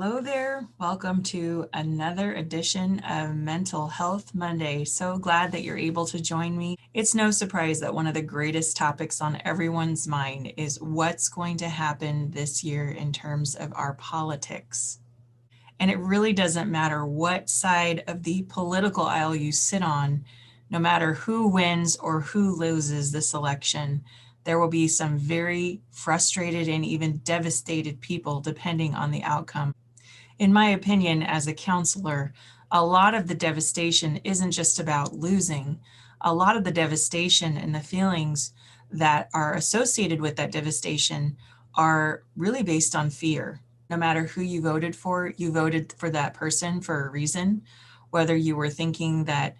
Hello there. Welcome to another edition of Mental Health Monday. So glad that you're able to join me. It's no surprise that one of the greatest topics on everyone's mind is what's going to happen this year in terms of our politics. And it really doesn't matter what side of the political aisle you sit on, no matter who wins or who loses this election, there will be some very frustrated and even devastated people depending on the outcome. In my opinion, as a counselor, a lot of the devastation isn't just about losing. A lot of the devastation and the feelings that are associated with that devastation are really based on fear. No matter who you voted for that person for a reason, whether you were thinking that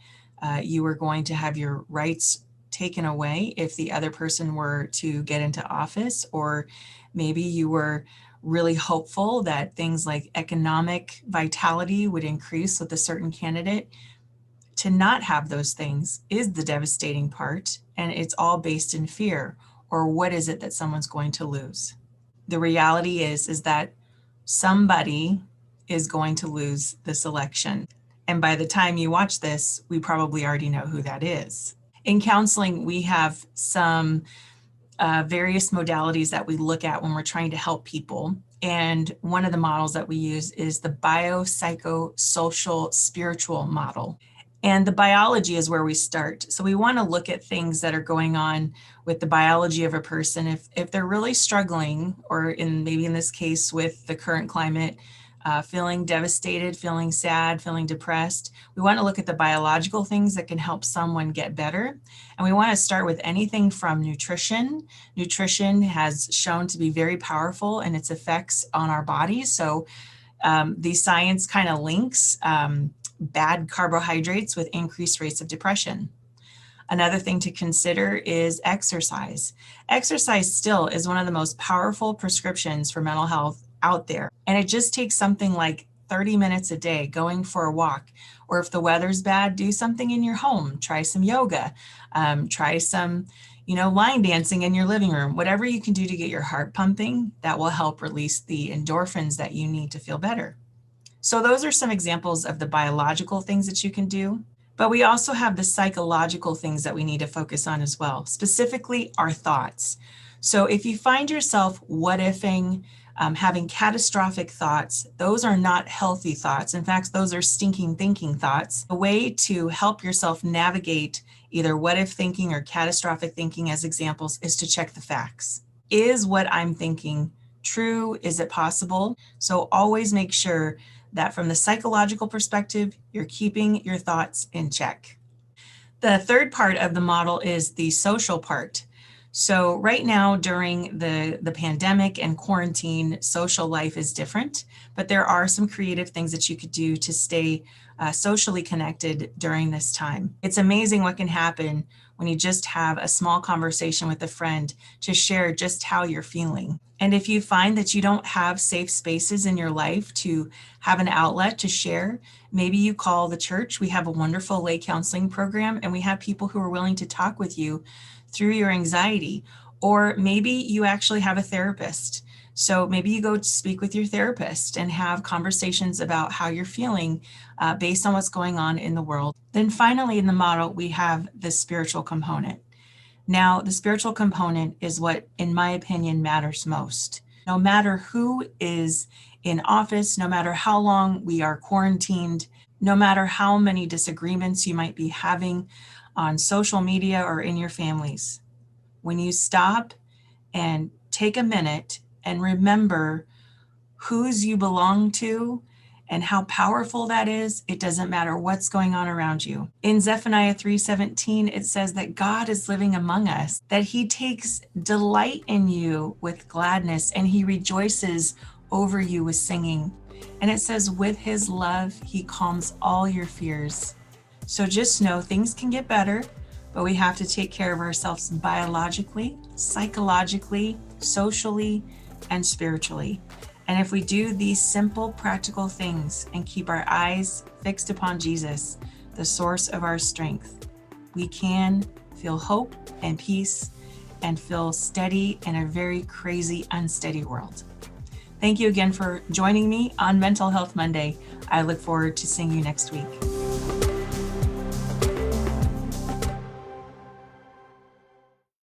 you were going to have your rights taken away if the other person were to get into office, or maybe you were really hopeful that things like economic vitality would increase with a certain candidate. To not have those things is the devastating part, and it's all based in fear, or what is it that someone's going to lose. The reality is that somebody is going to lose this election. And by the time you watch this, we probably already know who that is. In counseling, we have some various modalities that we look at when we're trying to help people. And one of the models that we use is the biopsychosocial spiritual model. And the biology is where we start. So we want to look at things that are going on with the biology of a person. If they're really struggling, or maybe in this case with the current climate, feeling devastated, feeling sad, feeling depressed, we want to look at the biological things that can help someone get better. And we want to start with anything from nutrition. Nutrition has shown to be very powerful in its effects on our bodies. So the science kind of links bad carbohydrates with increased rates of depression. Another thing to consider is exercise. Exercise still is one of the most powerful prescriptions for mental health out there. And it just takes something like 30 minutes a day going for a walk. Or if the weather's bad, do something in your home. Try some yoga. Try some, line dancing in your living room. Whatever you can do to get your heart pumping, that will help release the endorphins that you need to feel better. So those are some examples of the biological things that you can do. But we also have the psychological things that we need to focus on as well, specifically our thoughts. So if you find yourself what-ifing, having catastrophic thoughts, those are not healthy thoughts. In fact, those are stinking thinking thoughts. A way to help yourself navigate either what-if thinking or catastrophic thinking as examples is to check the facts. Is what I'm thinking true? Is it possible? So always make sure that from the psychological perspective, you're keeping your thoughts in check. The third part of the model is the social part. So right now during the pandemic and quarantine, social life is different, but there are some creative things that you could do to stay socially connected during this time. It's amazing what can happen when you just have a small conversation with a friend to share just how you're feeling. And if you find that you don't have safe spaces in your life to have an outlet to share, maybe you call the church. We have a wonderful lay counseling program, and we have people who are willing to talk with you through your anxiety. Or maybe you actually have a therapist. So maybe you go to speak with your therapist and have conversations about how you're feeling based on what's going on in the world. Then finally in the model, we have the spiritual component. Now, the spiritual component is what, in my opinion, matters most. No matter who is in office, no matter how long we are quarantined, no matter how many disagreements you might be having on social media or in your families, when you stop and take a minute and remember whose you belong to and how powerful that is, it doesn't matter what's going on around you. In Zephaniah 3:17, it says that God is living among us, that he takes delight in you with gladness, and he rejoices over you with singing. And it says, with his love, he calms all your fears. So just know things can get better, but we have to take care of ourselves biologically, psychologically, socially, and spiritually. And if we do these simple, practical things and keep our eyes fixed upon Jesus, the source of our strength, we can feel hope and peace and feel steady in a very crazy, unsteady world. Thank you again for joining me on Mental Health Monday. I look forward to seeing you next week.